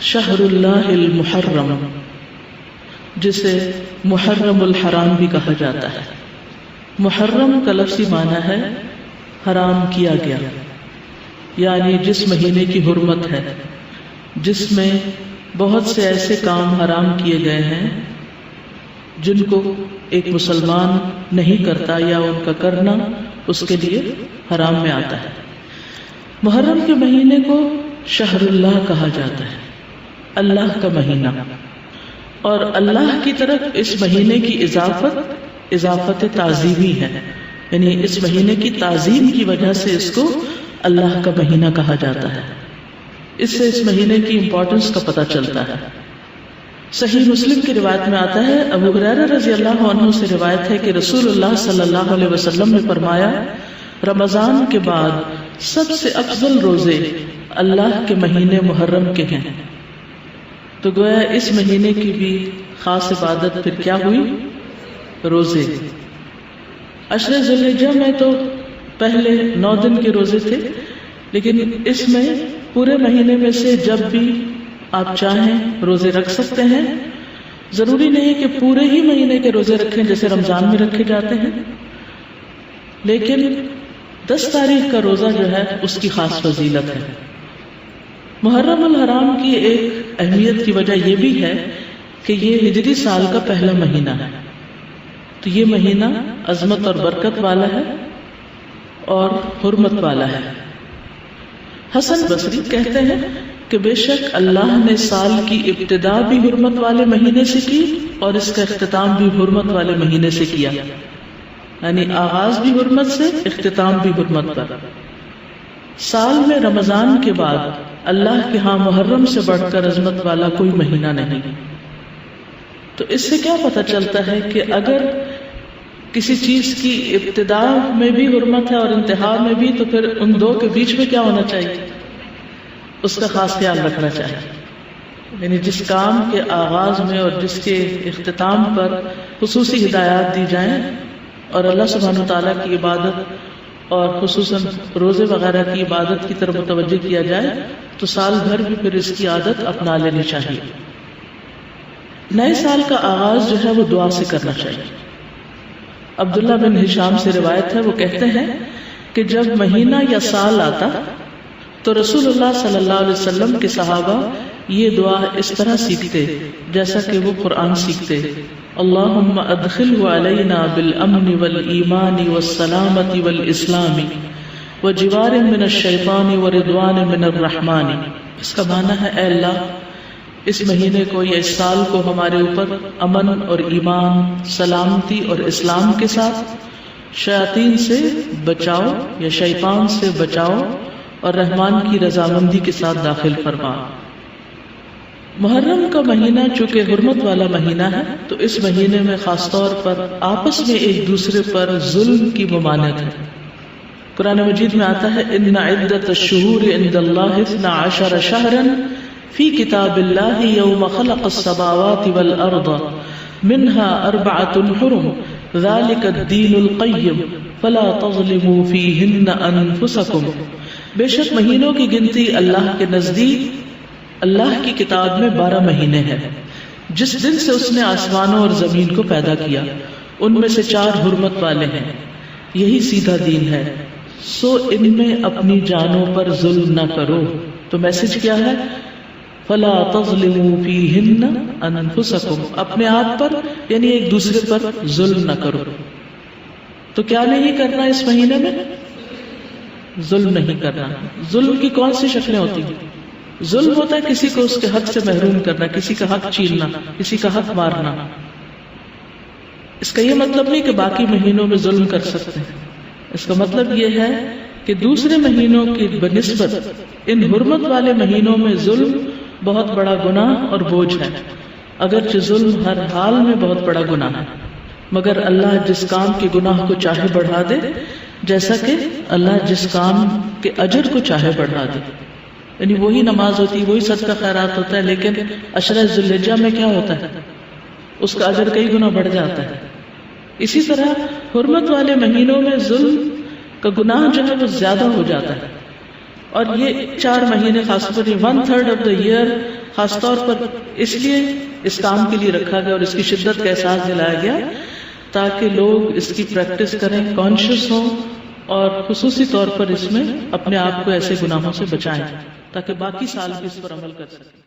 شہر اللہ المحرم، جسے محرم الحرام بھی کہا جاتا ہے۔ محرم کا لفظی معنی ہے حرام کیا گیا، یعنی جس مہینے کی حرمت ہے، جس میں بہت سے ایسے کام حرام کیے گئے ہیں جن کو ایک مسلمان نہیں کرتا یا ان کا کرنا اس کے لیے حرام میں آتا ہے۔ محرم کے مہینے کو شہر اللہ کہا جاتا ہے، اللہ کا مہینہ، اور اللہ کی طرف اس مہینے کی اضافت تعظیمی ہے، یعنی اس مہینے کی تعظیم کی وجہ سے اس کو اللہ کا مہینہ کہا جاتا ہے۔ اس سے اس مہینے کی امپورٹنس کا پتہ چلتا ہے۔ صحیح مسلم کی روایت میں آتا ہے، ابو ہریرہ رضی اللہ عنہ سے روایت ہے کہ رسول اللہ صلی اللہ علیہ وسلم نے فرمایا، رمضان کے بعد سب سے افضل روزے اللہ کے مہینے محرم کے ہیں۔ تو گویا اس مہینے کی بھی خاص عبادت پھر کیا ہوئی؟ روزے۔ عشر ذی الحجہ میں تو پہلے 9 دن کے روزے تھے، لیکن اس میں پورے مہینے میں سے جب بھی آپ چاہیں روزے رکھ سکتے ہیں۔ ضروری نہیں کہ پورے ہی مہینے کے روزے رکھیں جیسے رمضان میں رکھے جاتے ہیں، لیکن 10 تاریخ کا روزہ جو ہے اس کی خاص فضیلت ہے۔ محرم الحرام کی ایک اہمیت کی وجہ یہ بھی ہے کہ یہ ہجری سال کا پہلا مہینہ ہے، تو یہ مہینہ عظمت اور برکت والا ہے اور حرمت والا ہے۔ حسن بصری کہتے ہیں کہ بے شک اللہ نے سال کی ابتدا بھی حرمت والے مہینے سے کی اور اس کا اختتام بھی حرمت والے مہینے سے کیا، یعنی آغاز بھی حرمت سے، اختتام بھی حرمت پر۔ سال میں رمضان کے بعد اللہ کے ہاں محرم سے بڑھ کر عظمت والا کوئی مہینہ نہیں۔ تو اس سے کیا پتہ چلتا ہے کہ اگر کسی چیز کی ابتدا میں بھی حرمت ہے اور انتہا میں بھی، تو پھر ان دو کے بیچ میں کیا ہونا چاہیے؟ اس کا خاص خیال رکھنا چاہیے، یعنی جس کام کے آغاز میں اور جس کے اختتام پر خصوصی ہدایات دی جائیں اور اللہ سبحانہ وتعالیٰ کی عبادت اور خصوصاً روزے وغیرہ کی عبادت کی طرف متوجہ کیا جائے تو سال بھر بھی پھر اس کی عادت اپنا لینی چاہیے۔ نئے سال کا آغاز جو ہے وہ دعا سے کرنا چاہیے۔ عبداللہ بن ہشام سے روایت ہے، وہ کہتے ہیں کہ جب مہینہ یا سال آتا تو رسول اللہ صلی اللہ علیہ وسلم کے صحابہ یہ دعا اس طرح سیکھتے جیسا کہ وہ قرآن سیکھتے، اللہم ادخلہ علینا بالامن والایمان والسلامت والاسلام وجوار من الشیطان ورضوان من الرحمن۔ اس کا معنی ہے، اے اللہ اس مہینے کو یا اس سال کو ہمارے اوپر امن اور ایمان، سلامتی اور اسلام کے ساتھ، شیاطین سے بچاؤ یا شیطان سے بچاؤ اور رحمان کی رضامندی کے ساتھ داخل فرما۔ محرم کا مہینہ چونکہ حرمت والا مہینہ ہے تو اس مہینے میں خاص طور پر آپس میں ایک دوسرے پر ظلم کی ممانعت ہے۔ قرآن مجید میں آتا ہے، ان عدۃ الشہور عند اللہ 12 شہرا فی کتاب اللہ یوم خلق السماوات والارض منها 4 حرم ذلک الدین القیم فلا تظلموا فیہن انفسکم۔ بے شک مہینوں کی گنتی اللہ کے نزدیک اللہ کی کتاب میں 12 مہینے ہیں، جس دن سے اس نے آسمانوں اور زمین کو پیدا کیا، ان میں سے 4 حرمت والے ہیں، یہی سیدھا دین ہے، سو ان میں اپنی جانوں پر ظلم نہ کرو۔ تو میسج کیا ہے؟ فلا تظلموا فیہن انفسکم، اپنے آپ پر یعنی ایک دوسرے پر ظلم نہ کرو۔ تو کیا نہیں کرنا اس مہینے میں؟ ظلم نہیں کرنا۔ ظلم کی کون سی شکلیں ہوتی ہیں؟ ظلم ہوتا ہے کسی کو اس کے حق سے محروم کرنا، کسی کا حق چھیننا، کسی کا حق مارنا۔ اس کا یہ مطلب نہیں کہ باقی مہینوں میں ظلم کر سکتے ہیں، اس کا مطلب یہ ہے کہ دوسرے مہینوں کی بنسبت ان حرمت والے مہینوں میں ظلم بہت بڑا گناہ اور بوجھ ہے، اگرچہ ظلم ہر حال میں بہت بڑا گناہ ہے، مگر اللہ جس کام کے گناہ کو چاہے بڑھا دے، جیسا کہ اللہ جس کام کے اجر کو چاہے بڑھا دے۔ یعنی وہی نماز ہوتی ہے، وہی صدقہ خیرات ہوتا ہے، لیکن عشرہ ذی الحجہ میں کیا ہوتا ہے؟ اس کا اجر کئی گنا بڑھ جاتا ہے۔ اسی طرح حرمت والے مہینوں میں ظلم کا گناہ جو ہے وہ زیادہ ہو جاتا ہے، اور یہ 4 مہینے خاص طور پر 1/3 آف دا ایئر خاص طور پر اس لیے اس کام کے لیے رکھا گیا اور اس کی شدت کا احساس دلایا گیا تاکہ لوگ اس کی پریکٹس کریں، کانشیس ہوں، اور خصوصی طور پر اس میں اپنے آپ کو ایسے گناہوں سے بچائیں تاکہ باقی سال بھی اس پر عمل کر سکیں۔